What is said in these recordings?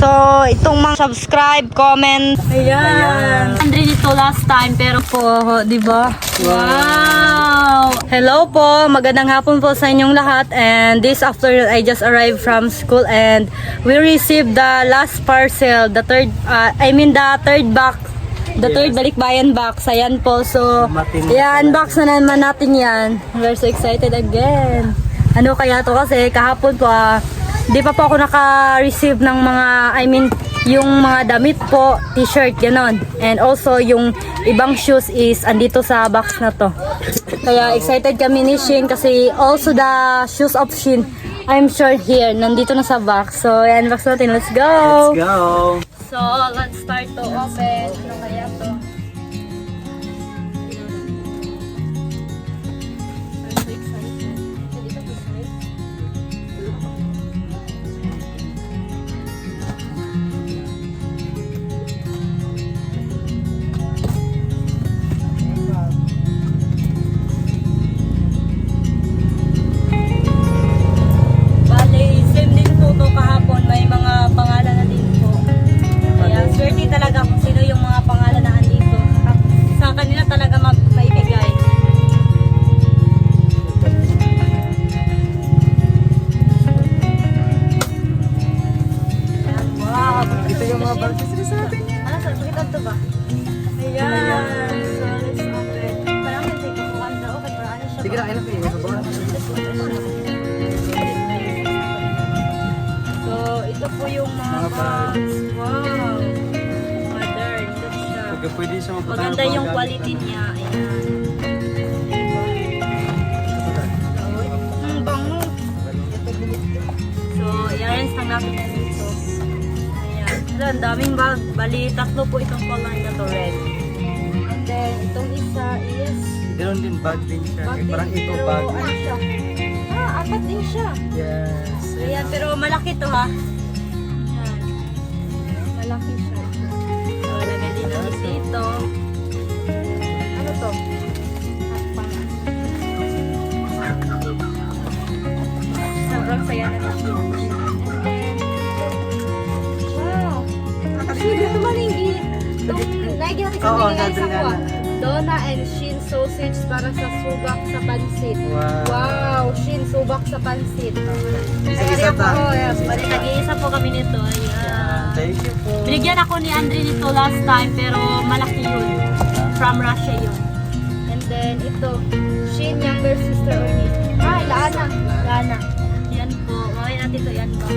So, itong mga subscribe, comment. Ayan. Andre dito last time, pero po, di ba? Wow! Hello po, magandang hapon po sa inyong lahat. And this afternoon, I just arrived from school and we received the last parcel, the third box. The third balikbayan box. Ayan po. So, i-unbox na naman natin yan. We're so excited again. Ano kaya to kasi kahapon po di pa po ako naka-receive ng mga, yung mga damit po, t-shirt, ganon. And also, yung ibang shoes is andito sa box na to. Kaya excited kami ni Shin kasi also the shoes of Shin, I'm sure here, nandito na sa box. So, i-unbox natin. Let's go! Let's go! So, let's start to open. Ano kaya to? I'm so excited. Dito to side. Bale, same din po to kahapon. May mga pangalan na din po. Kaya swerte talaga kung sino yung mga pangalan na andito. Sa kanila talaga maibigay. Ayan, wow! Ito yung mga boxes sa atin. Ano sa pakita to ba? Ayan! So, let's open. Parang may tigpuan daw. Okay, parang ano siya Sige ba? na, ilan po So, ito po yung mga box. Wow! Modern. Ito siya. Pagka pwede siya mapunta Maganda yung quality niya. Ayan. Bango. So, i-arrange lang natin yan dito. Ayan. Hala, ang daming bag. Bali, tatlo po itong color na to, red. And then, itong isa is Ganoon din, bag din siya. bag Parang din, ito pero bag. ano siya? Apat din siya. Yes. Ayan, pero malaki to ha. Ayan. Malaki siya. So, lagay din natin dito. Ano to? Sobrang saya na siya. Wow! Actually, ito malinggi. Lagi natin Oo, sa sabi nga kuha. na. Dona and Shin sausage para sa subak sa pansit. Wow. Wow! Shin subak sa pansit. Isa-isa ta. Bali, nag-iisa po kami nito. Ayan. Thank you po. Binigyan ako ni Andre nito last time pero malaki yun. From Russia yun. And then ito, Shin younger sister or niece. Lana. Lana. Yan po. Mamaya natin ito i-unbox.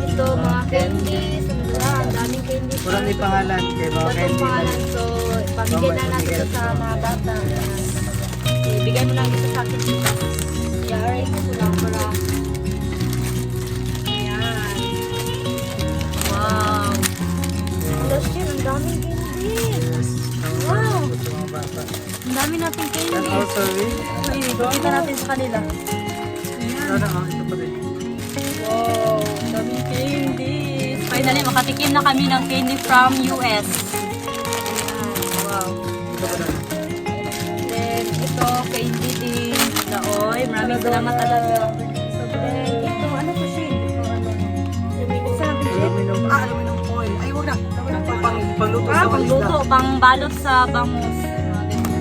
Ito, mga candies. Ang daming candies. Walang may pangalan kay mga Batong candy. pangalan. So, pamigyan na natin ito sa mga bata. Okay, bigay mo lang dito sa akin dito. I-arrange ko lang para. Ayan. Wow. Alas yun, ang daming candies. Wow. Sa mga bata. Ang dami natin And candies. also, Uy, bigyan natin sa kanila. ano, ito pa rin. Wow, ang daming candies. Finally, makatikim na kami ng candy from US. Ayan, wow. Ito pa rin. Then, ito, candy din. Laoy, maraming salamat talaga. So, then, ito, ano to siya? Ito, ano? Sarap din siya. Aluminum foil. Ay, wag na. Pangluto sa Pangluto, pangbalot sa bangus.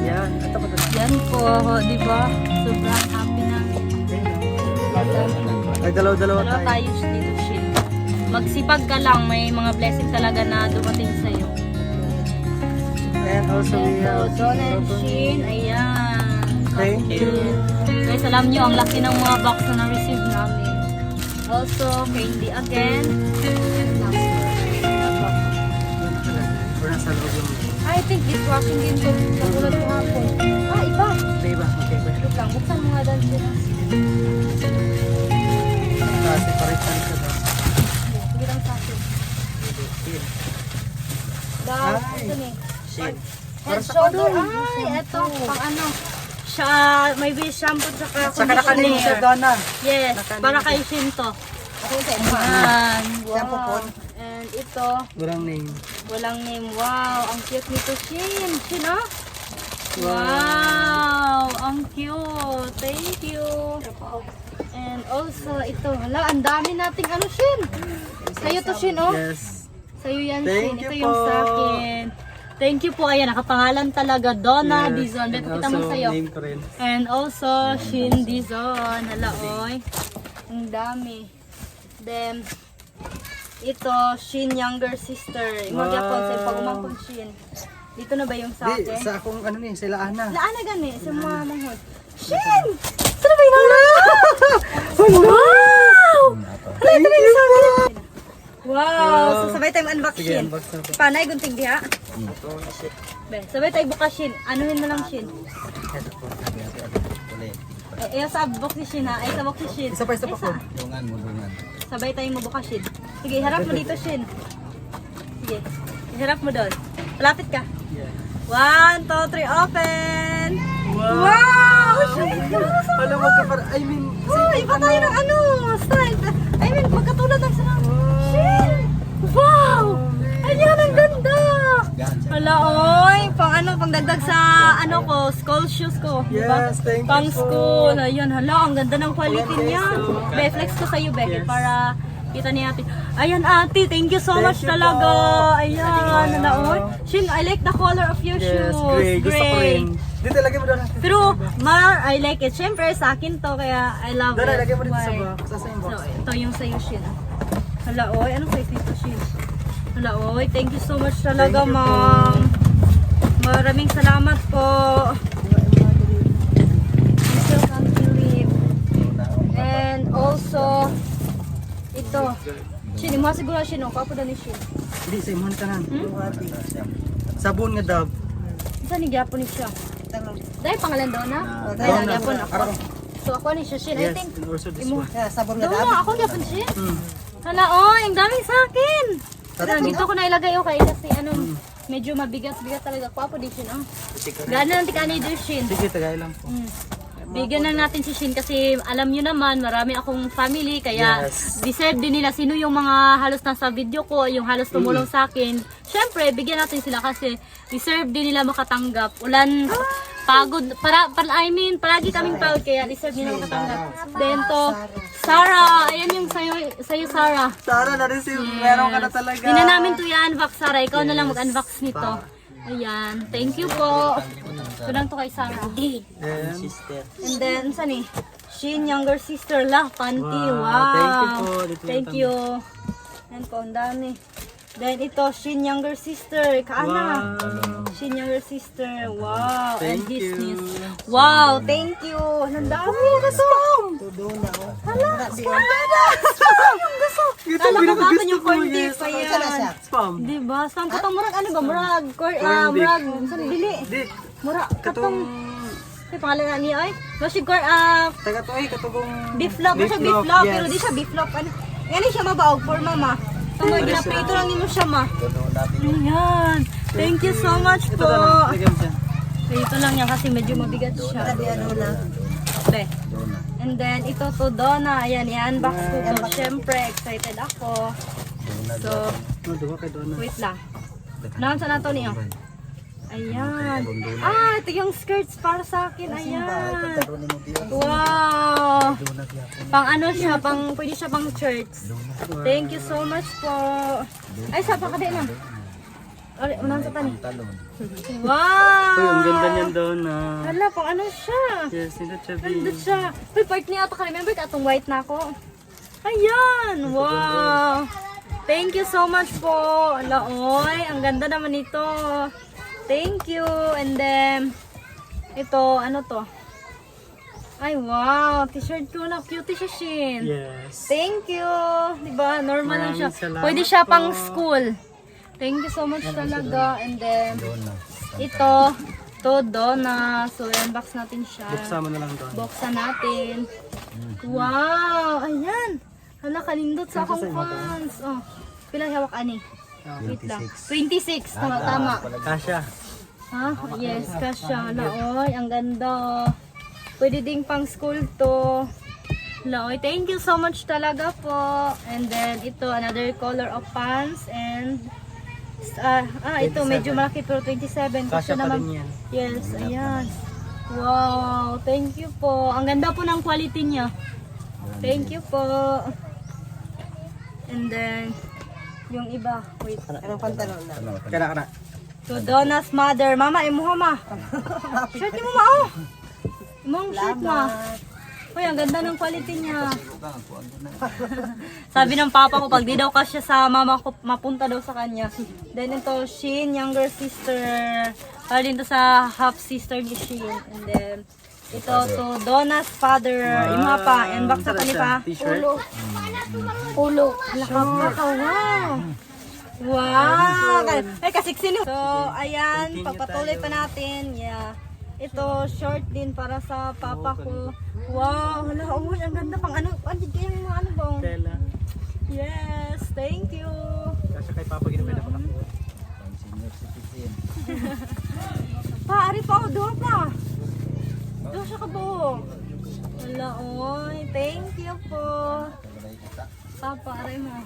Yan. Ito pa rin. Yan po, di ba? Sobrang happy na. Ay, dalawa-dalawa Dalawa tayo. tayo dito, shit. Magsipag ka lang, may mga blessing talaga na dumating sa'yo. And also, we So, have Don and Shin, ayan. Thank you. Guys, alam nyo, ang laki ng mga box na na-receive namin. Also, candy again. We're nasa loob yung... I think it's washing din to. Nagulat ko hapon. Iba. May iba. Okay, ba? Wait lang, buksan mo nga dahil sila. Kasi paritan siya ba? Sige lang sa akin. Daw, Ay. ito ni. Shit. Head shoulder. Ay, eto. Pang ano. Siya, may base shampoo tsaka Saka nakalim siya, conditioner. Donna. Yes, Nakalim para siya. kay Shin to. Ako sa iba. Ayan. Shampoo po. Wow. And ito, Walang name. walang name. Wow, ang cute nito, Shin. Shin, ah? Wow, ang cute. Thank you. And also, ito. Hala, ang dami nating ano, Shin. Sa'yo to, Shin, oh. Yes. Sa'yo yan, Thank Shin. Ito you yung po. sa akin. Thank you po. Ayan, nakapangalan talaga. Donna Dizon. And Pakita mo also, sa'yo. name ko rin. And also, Shin Dizon. Hala, oy. Ang dami. Then, ito, Shin younger sister. Imo gyapon sa pagumangkon Shin. Dito na ba yung sa Di, akin? sa akong ano ni, sila Ana. Laan na gani sa mga manghod. Shin! Saan ba yung Wow! Hala, ito na yung sa akin. Wow! So, sabay tayong unbox Sige, Shin. unbox na po. Panay, gunting diha. Be, sabay tayo bukas Shin. Anuhin mo lang Shin. Eh, sa box ni Shin ha. Ay, sa box ni Shin. Isa pa po. Sabay tayong mabukas Shin. Sige, harap mo dito Shin. Sige, harap mo doon. Malapit ka. Yeah. 1, 2, 3, open! Wow! Wow! Shin! Wala magkapara, I mean, Oh, iba tayo ng ano, style. I mean, magkatulad ng sarang. Shin! Wow! Ayan, ang ganda! Hala, oy! Pang ano, pang dagdag sa ano ko, school shoes ko. Diba? Yes, thank you Pang po. school. Ayun, hala, ang ganda ng quality Ayan, niya. guys, so- Be, flex ko sa'yo, Be, Yes. para kita ni ate. Ayan, ate, thank you so Thank much you talaga. po. Ayan, hala, oy. Shin, I like the color of your yes, shoes. gray. Gusto ko rin. Dito, lagay mo doon. Pero, Mar, I like it. Siyempre, sa akin to, kaya I love Doon, it. lagay mo dito sa Why? box. Sa same box. So, ito yung sa'yo, Shin. Hala, oy. Anong size nito, Shin? Hala, oy. Thank you so much talaga, Thank you po. ma'am. Maraming salamat po. I still can't believe. And also, ito. Shin, mo siguro, Shin. O, kapo ni Shin. Hindi, sa imuhan ka nan. Sabon nga dab. Saan ni Gyapon ni siya? Dahil pangalan daw na? Daw Dahil na. Gyapon ako. Araw. So, ako ni siya, Shin. I Yes, think, and also this imo. one. Sabon Daw na, ako Gyapon siya. Hala, oy, ang daming sa akin. Tatlo. Dito ko na ilagay okay kasi ano, medyo mabigat-bigat talaga. Kwapo din Shin, oh. Gano'n ang tikani din Shin. Sige, tagay lang po. Bigyan na natin si Shin kasi alam nyo naman, marami akong family, kaya Yes. deserve din nila. Sino yung mga halos nasa video ko, yung halos tumulong sa akin. Siyempre, bigyan natin sila kasi deserve din nila makatanggap. Ulan, pagod, I mean, palagi kaming pagod, kaya deserve nila makatanggap. Then to, Sarah, ayan yung sa'yo Sarah. Sarah, na-receive. Meron ka na talaga. Hindi na namin to i-unbox, Sarah. Ikaw na lang mag-unbox nito. Ayan. Thank you po. Ito lang to kay Sarah. And, And then, saan eh? Shin, younger sister lah, panty. Wow. Wow. Thank you po. Dito Thank lang you. Yan po, ang dami. Then ito, Shin, younger sister. Kaana. Wow. Shin, younger sister. Wow. And Thank his you. niece. Wow, thank you. Ang dami. Spam. Hala, spam. Yung gusto. Ito, Kala ko binagagis kapon yung ko po, corn yes. beef pa yan. Spam. Diba? Spam katong murag ano ba? Murag, Corn beef. murag, saan dili? Di, Murag, katong, Ay, pangalan na niya ay. Basig ko, taga to ay, katugong beef loaf. Basta beef loaf, loaf, yes. pero di siya beef loaf. Ano? Yan siya mabaog for mama. Tama, ginaprito lang nimo siya ma. Ayan. Thank you so much Ito po. na lang, lagyan mo siya. Ito lang yan kasi medyo mabigat siya. Be. And then, ito to Donna. Ayan, i-unbox ko to. Siyempre, excited ako. So, Oh, duwa kay Donna. wait lang. Naman sa nato niyo. Ayan. Ah, ito yung skirts para sa akin. Ayan. Wow. Pang ano siya, pwede siya pang church. Thank you so much po. Ay, sa pa ka din na. Ori, unahan sa tani. Wow. Uy, ang ganda niyan Donna. Hala, pang ano siya. Yes, ito chubby. Ganda siya. Uy, part niya ito ka. Remember ka itong white na ako? Ayan. Wow. Thank you so much po. Ala, oy. Ang ganda naman ito. Thank you. And then, ito, ano to? Ay, wow. T-shirt ko na. Cute siya, Shin. Yes. Thank you. Diba? Normal lang siya. Maraming salamat Pwede siya po. pang school. Thank you so much talaga. And then, ito, to Donna. So, unbox natin siya. Buksan mo na lang Donna. Buksan natin. Wow! Ayan! Hala, kanindot sa akong fans. Oh, pila hawak ani? Wait lang. 26. Tama. Kasha. Ha? Yes, kasya. Laoy, ang ganda. Pwede ding pang school to. Laoy, thank you so much talaga po. And then, ito, another color of pants. And, ito, medyo malaki pero 27. Kasha pa naman. din yan. Yes, ayan. Wow, thank you po. Ang ganda po ng quality niya. Thank you po. And then, yung iba. Wait. Anong pantalon na? Kana. To Donna's mother. Mama, imuha ma. Shirt mo ma, oh. Imong shirt ma. Uy, ang ganda ng quality niya. Sabi ng papa ko, pag di daw kasya sa mama ko, mapunta daw sa kanya. Then ito, Shin, younger sister. Para din to sa half sister ni Shin. And then, ito to Donna's father. Imuha pa. And back sa kanipa. T-shirt. Ulo. Lakap ka, wow. Wow! Ay, kasiksi niyo. So, ayan, pagpatuloy pa natin. Yeah. Ito, short din para sa papa ko. Wow! Hala, oh, ang ganda pang ano. Ano yung mga ano bang? Tela. Yes, thank you. Kasi kay Papa ginamit na pala. Pa, ari pa, doon pa. Doon siya kabuo. Hala, oy. Thank you po. Papa, aray mo.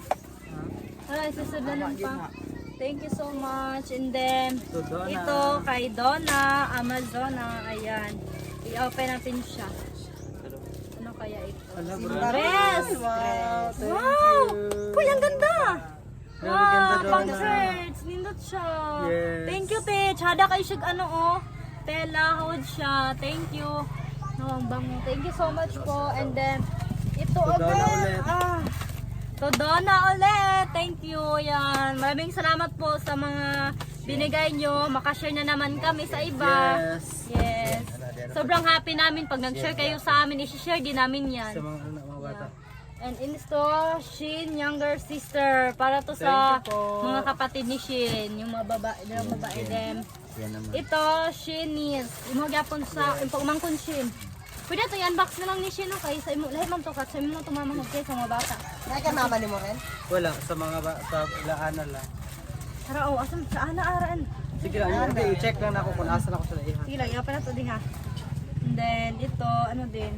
Alright, susunod pa. Thank you so much. And then, To Donna. ito kay Donna, Amazona. Ayan. I-open natin siya. Ano kaya ito? Dress! Wow! Thank Wow! you. Uy, ang ganda! Very Wow, ganda, pang Donna. shirts. Nindot siya. Yes. Thank you, Tech. Hada kayo siya, ano, oh. Tela, hawad siya. Thank you. No, ang bango. Thank you so much po. And then, ito Donna ulit. ulit. To Donna ulit. Thank you. Yan. Maraming salamat po sa mga binigay nyo. Makashare na naman kami sa iba. Yes. Yes. Sobrang happy namin pag nag-share kayo sa amin. I-share din namin yan. Sa mga bata. And in store, Shin, younger sister. Para to sa Thank you po. mga kapatid ni Shin. Yung mga babae din. Yan naman. Ito, Shinis. Imagapon sa, pagmangkon Shin. Pwede ito i-unbox na lang ni Shin, okay? Sa imo, lahat man to kat. Sa imo lang tumamahod kayo sa mga bata. Kaya mama ni mo rin? Wala, sa mga sa laana lang. Tara, oh, asam sa ana-araan. Sige lang, hindi, i-check lang ako kung asan ako sa laihan. Sige lang, iapa na to din ha. And then, ito, ano din,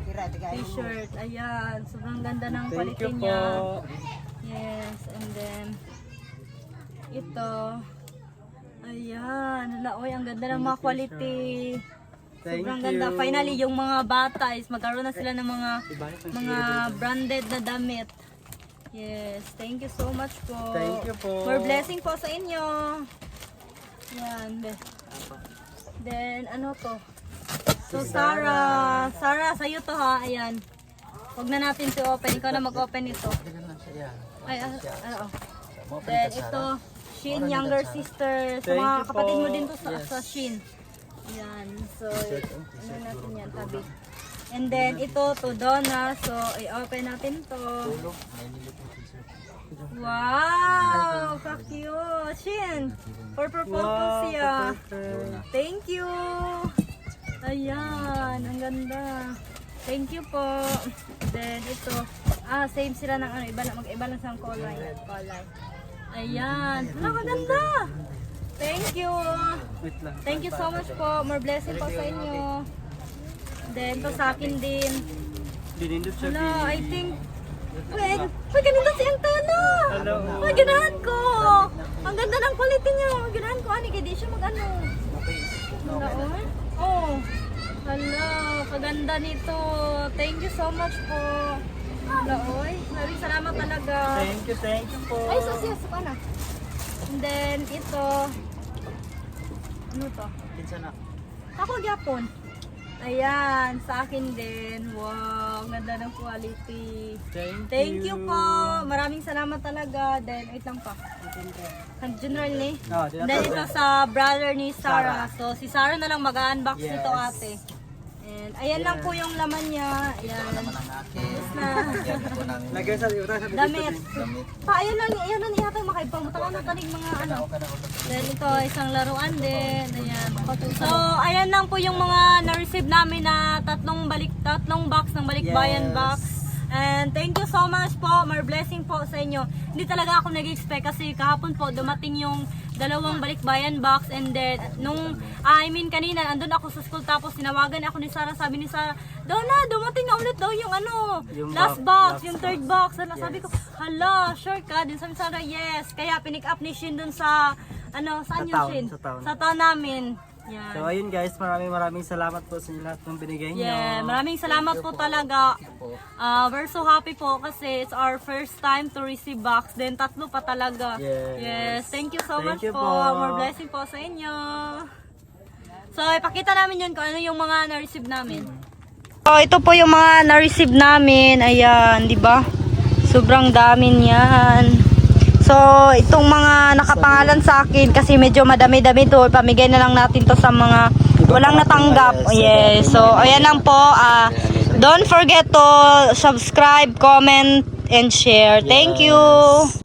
Tira, tigay mo. t-shirt. Ayan, sobrang ganda ng Thank quality you po. niya. Yes, and then, ito. Ayan, hala, oy, ang ganda ng mga quality. Thank Sobrang you. ganda. Finally, yung mga bata is magkaroon na sila ng mga Ibalik ng mga branded na damit. Yes, thank you so much po. Thank you po. More blessing po sa inyo. Yan. Then, ano to? So, Sarah, sa'yo to ha. Ayan. Huwag na natin to open. Ikaw na mag-open ito. Ay, oo. Then, ito, Shin, younger sister. Sa Thank mga you kapatid mo po. din to sa, Yes. sa Shin. Yan. So, ano natin yan, tabi. And then, ito to Donna. So, i-open natin to. Wow! Ka-cute! Shin! For proposal siya. Thank you! Ayan, ang ganda. Thank you po. Then, ito. Same sila ng ano, mag-iba lang sa kulay. Ayan. Ang ganda! Thank you! Wait lang. Thank you so much po. More blessing po sa inyo. Then, to sa akin din. Dinindot siya. Hello, I think... Wait, ganito siyang tela. Hello. Ay, ganahan ko. Ang ganda ng quality niya. Ganahan ko, ani, kaya di siya mag-ano. Hala, oy. Oh. Hala, kaganda nito. Thank you so much po. Hala, oy. Maraming salamat talaga. Thank you po. Ay, sasiyas pa na. And then, ito. Ano to? Kinsa na. Ako gyapon. Ayan, sa akin din. Wow, ganda ng quality. Thank you po. Maraming salamat talaga. Then, wait lang pa. Ang general ni. Oh, Then, ito sa brother ni Sarah. So, si Sarah na lang mag-unbox nito ate. And, ayan lang po yung laman niya. Ayan. Yes na. Lagay sa liura sa Damit. Pa, ayan lang ihatang makaipamutakan na tanig mga ano. Then ito, isang laruan din. Ayan. So, ayan lang po yung mga na-receive namin na tatlong box ng Balikbayan Yes. box. And thank you so much po. More blessing po sa inyo. Hindi talaga ako nag-expect kasi kahapon po dumating yung dalawang Balikbayan box and then kanina andun ako sa school tapos tinawagan ako ni Sarah, sabi ni Sarah, Donna, dumating na ulit daw yung ano, Yung last box, box, yung third box. Ano, sabi ko, hala, sure ka? Din sabi ni Sarah, yes. Kaya pinick up ni Shin dun sa, ano, saan Sa yung town, Shin? sa town. Sa town namin. Yan. So ayun guys, maraming salamat po sa lahat ng binigay niyo. Yeah, maraming salamat po talaga. We're so happy po kasi it's our first time to receive box. Then tatlo pa talaga. Yes. Thank you so Thank much you po. po. More blessing po sa inyo. So, ipakita namin yun kung ano yung mga na-receive namin. So, ito po yung mga na-receive namin. Ayan, di ba? Sobrang dami niyan. So, itong mga nakapangalan sa akin kasi medyo madami-dami to. Pamigay na lang natin to sa mga walang natanggap. Yes. So, ayan lang po. Don't forget to subscribe, comment, and share. Thank you.